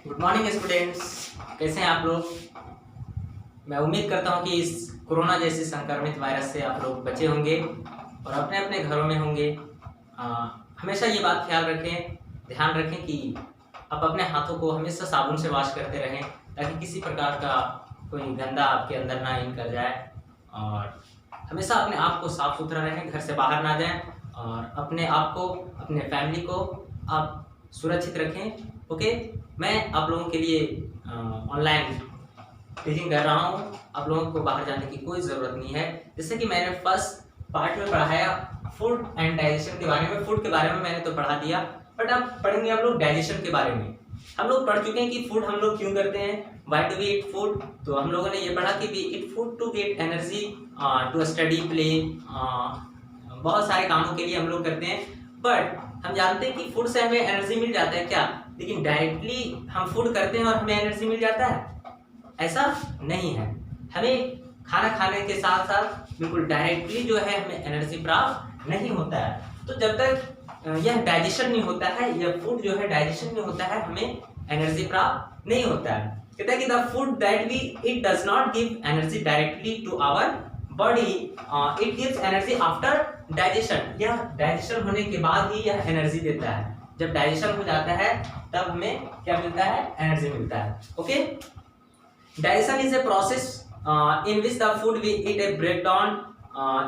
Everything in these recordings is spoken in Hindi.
गुड मॉर्निंग स्टूडेंट्स, कैसे हैं आप लोग। मैं उम्मीद करता हूं कि इस कोरोना जैसे संक्रमित वायरस से आप लोग बचे होंगे और अपने अपने घरों में होंगे। हमेशा ये बात ख्याल रखें, ध्यान रखें कि आप अपने हाथों को हमेशा साबुन से वॉश करते रहें ताकि किसी प्रकार का कोई गंदा आपके अंदर ना इन कर जाए। और हमेशा अपने आप को साफ सुथरा रहें, घर से बाहर ना जाएं और अपने आप को, अपने फैमिली को आप सुरक्षित रखें। ओके, मैं आप लोगों के लिए ऑनलाइन टीचिंग कर रहा हूँ। आप लोगों को बाहर जाने की कोई ज़रूरत नहीं है। जैसे कि मैंने फर्स्ट पार्ट में पढ़ाया फूड एंड डाइजेशन के बारे में। फूड के बारे में मैंने तो पढ़ा दिया, बट अब पढ़ेंगे हम लोग डाइजेशन के बारे में। हम लोग पढ़ चुके हैं कि फूड हम लोग क्यों करते हैं, why do we eat food. तो हम लोगों ने ये पढ़ा कि we eat food to get energy, to study, play, बहुत सारे कामों के लिए हम लोग करते हैं। बट हम जानते हैं कि फूड से हमें एनर्जी मिल जाता है क्या, लेकिन डायरेक्टली हम फूड करते हैं और हमें एनर्जी मिल जाता है, ऐसा नहीं है। हमें खाना खाने के साथ साथ बिल्कुल डायरेक्टली जो है हमें एनर्जी प्राप्त नहीं होता है। तो जब तक यह डाइजेशन नहीं होता है, यह फूड जो है डाइजेशन नहीं होता है, हमें एनर्जी प्राप्त नहीं होता है। कहता है कि the food that we eat does not give energy directly to our body, it gives energy after digestion. यह डाइजेशन होने के बाद ही यह एनर्जी देता है। जब डाइजेशन हो जाता है तब हमें क्या मिलता है, एनर्जी मिलता है। Okay, digestion is a process in which the food we eat a breakdown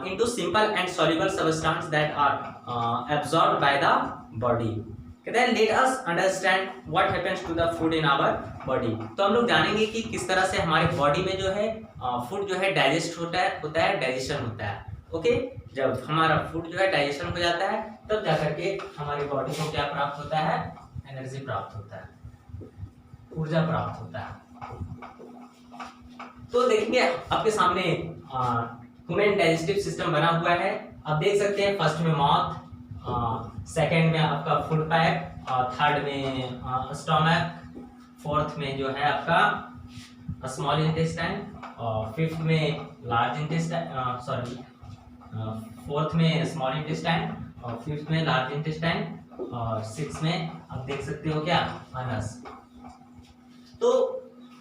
into simple and soluble substances that are absorbed by the body. कहते हैं let us understand what happens to the food in our body. तो हम लोग जानेंगे कि किस तरह से हमारे बॉडी में जो है फूड जो है डाइजेस्ट होता है डाइजेशन होता है। ओके, जब हमारा फूड जो है डाइजेशन हो जाता है तब जाकर के हमारी बॉडी को क्या प्राप्त होता है, एनर्जी प्राप्त होता है, ऊर्जा प्राप्त होता है। तो देखेंगे आपके सामने ह्यूमन डाइजेस्टिव सिस्टम बना हुआ है। आप देख सकते हैं फर्स्ट में माउथ, सेकंड में आपका फूड पाइप, थर्ड में स्टमक, फोर्थ में जो है आपका स्मॉल इंटेस्टाइन, और फिफ्थ में लार्ज इंटेस्टाइन, फोर्थ में स्मॉल इंटेस्टाइन और फिफ्थ में लार्ज इंटेस्टाइन और सिक्स में आप देख सकते हो क्या, अनस। तो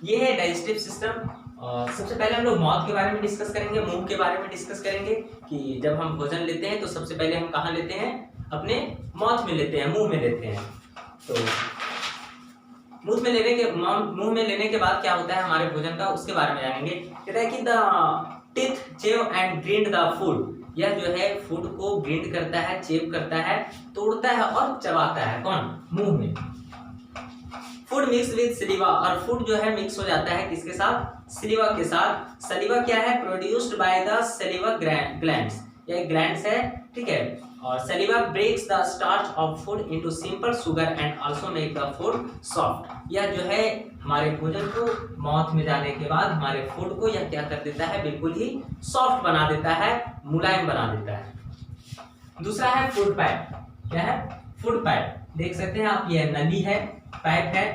ये है डाइजेस्टिव सिस्टम। सबसे पहले हम लोग माउथ के बारे में डिस्कस करेंगे, मुंह के बारे में डिस्कस करेंगे कि जब हम भोजन लेते हैं तो सबसे पहले हम कहाँ लेते हैं, अपने माउथ में लेते हैं, मुंह में लेते हैं। तो मुंह में लेने के बाद क्या होता है हमारे भोजन का, उसके बारे में जानेंगे। कहता है कि the teeth chew and grind the food. यह जो है फूड को ग्रिंड करता है, चेव करता है, तोड़ता है और चबाता है। कौन, मुंह में। फूड मिक्स विद सलीवा, और फूड जो है मिक्स हो जाता है किसके साथ, सलीवा के साथ। सलीवा क्या है, produced by the saliva glands, ये ग्लैंड्स है, ठीक है। और saliva breaks the starch of food into simple sugar and also make the food soft. यह जो है हमारे भोजन को माउथ में जाने के बाद हमारे फूड को यह क्या कर देता है, बिल्कुल ही सॉफ्ट बना देता है, मुलायम बना देता है। दूसरा है फूड पाइप। क्या है, फूड पाइप। देख सकते हैं आप, ये नली है, पाइप है,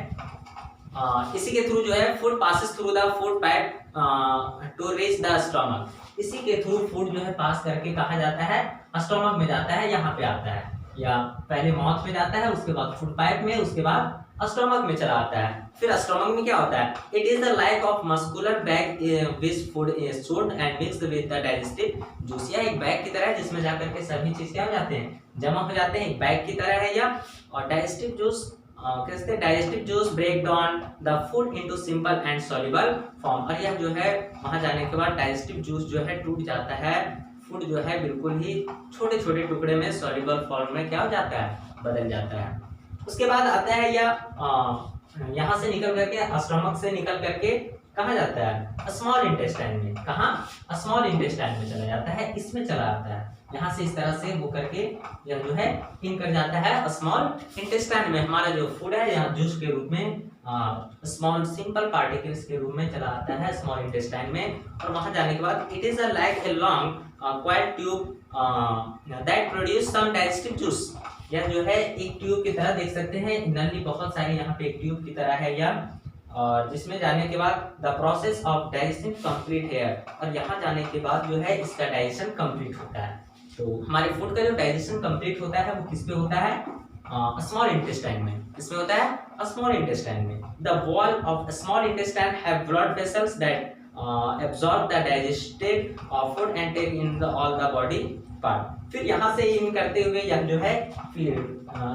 इसी के थ्रू जो है food passes through the food pipe to reach the stomach. इसी के थ्रू फूड जो है पास करके कहाँ जाता है, स्टमक में जाता है, यहाँ पे आता है, या पहले माउथ में जाता है, उसके बाद फूड पाइप में, उसके बाद स्टमक में चला आता है। फिर स्टमक में क्या होता है, it is the like of muscular bag which food is stored and mixed with the digestive juice. या एक बैग की तरह है जिसमें जाकर के सभी चीज क्या हो जाते हैं, जमा हो जाते हैं, एक बैग की तरह है यह। और डाइजेस्टिव जूस कहते हैं, digestive juice break down the food into simple and soluble form. और यह जो है वहां जाने के बाद डाइजेस्टिव जूस जो है टूट जाता है, फूड जो है बिल्कुल ही छोटे छोटे टुकड़े में सॉल्युबल फॉर्म में क्या हो जाता है, बदल जाता है। उसके बाद आता है यह यहाँ से निकल करके, स्टमक से निकल करके कहाँ जाता है, स्मॉल इंटेस्टाइन में। कहाँ, स्मॉल इंटेस्टाइन में चला जाता है, इसमें चला आता है। यहाँ से इस तरह से वो करके यह जो है इन कर जाता है स्मॉल इंटेस्टाइन में। हमारा जो फूड है यहाँ जूस के रूप में, स्मॉल सिंपल पार्टिकल्स के रूप में चला आता है स्मॉल इंटेस्टाइन में। और वहां जाने के बाद it is like a long quite tube that produce some digestive juice. यह जो है एक ट्यूब की तरह, देख सकते हैं नली बहुत सारी यहाँ पे एक ट्यूब की तरह है यह, और जिसमें जाने के बाद the process of digestion complete है। और यहाँ जाने के बाद जो है इसका डाइजेशन कंप्लीट होता है। तो हमारे फूड का जो डाइजेशन कंप्लीट होता है वो किस पे होता है, स्मॉल इंटेस्टाइन में, इसमें होता है स्मॉल इंटेस्टाइन में। The wall of small intestine have blood vessels that absorb the digested food and take in the all the body part। फिर यहाँ से इन करते हुए यह जो है फिर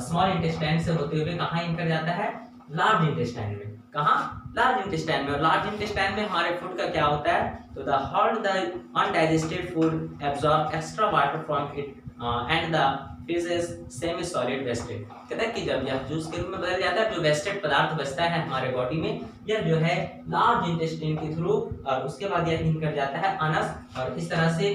स्मॉल इंटेस्टाइन से होते हुए कहाँ इन कर जाता है, लार्ज इंटेस्टाइन में। कहाँ, लार्ज इंटेस्टाइन में। और लार्ज इंटेस्टाइन में हमारे फूड का क्या होता है, तो the hard the undigested food absorb extra water from it and the faeces semi solid wasted. कहता है कि जब यह जूस के रूप में बदल जाता है, जो वेस्टेड पदार्थ बचता है हमारे बॉडी में, यह जो है लार्ज इंटेस्टाइन के थ्रू और उसके बाद यह इन कर जाता है अनस, और इस तरह से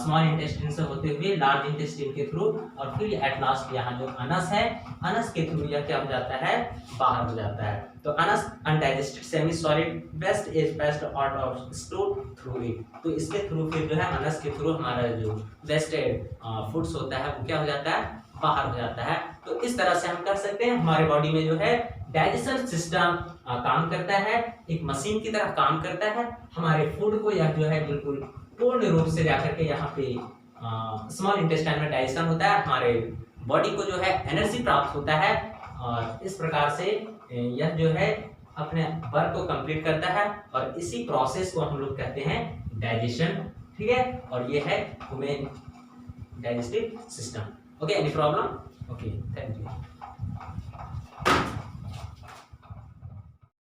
स्मॉल इंटेस्टाइन से होते हुए लार्ज इंटेस्टाइन के थ्रू और फिर एट लास्ट यहाँ जो अनस है, अनस के थ्रू यह क्या हो जाता है, बाहर हो जाता है। तो अनस undigested semi solid waste is passed out of stool through it. तो इसके थ्रू फिर जो है अनस के थ्रू हमारा जो वेस्टेड फूड्स होता है वो क्या हो जाता है, बाहर हो जाता है। तो इस तरह से हम कर सकते हैं हमारे बॉडी में जो है डाइजेशन सिस्टम काम करता है, एक मशीन की तरह काम करता है। हमारे फूड को यह जो है बिल्कुल पूर्ण रूप से जाकर के यहाँ पे स्मॉल इंटेस्टाइन में डाइजेशन होता है, हमारे बॉडी को जो है एनर्जी प्राप्त होता है, और इस प्रकार से यह जो है अपने वर्क को कंप्लीट करता है, और इसी प्रोसेस को हम लोग कहते हैं डाइजेशन। ठीक है, और ये है human digestive system. Okay, any problem? Okay, thank you.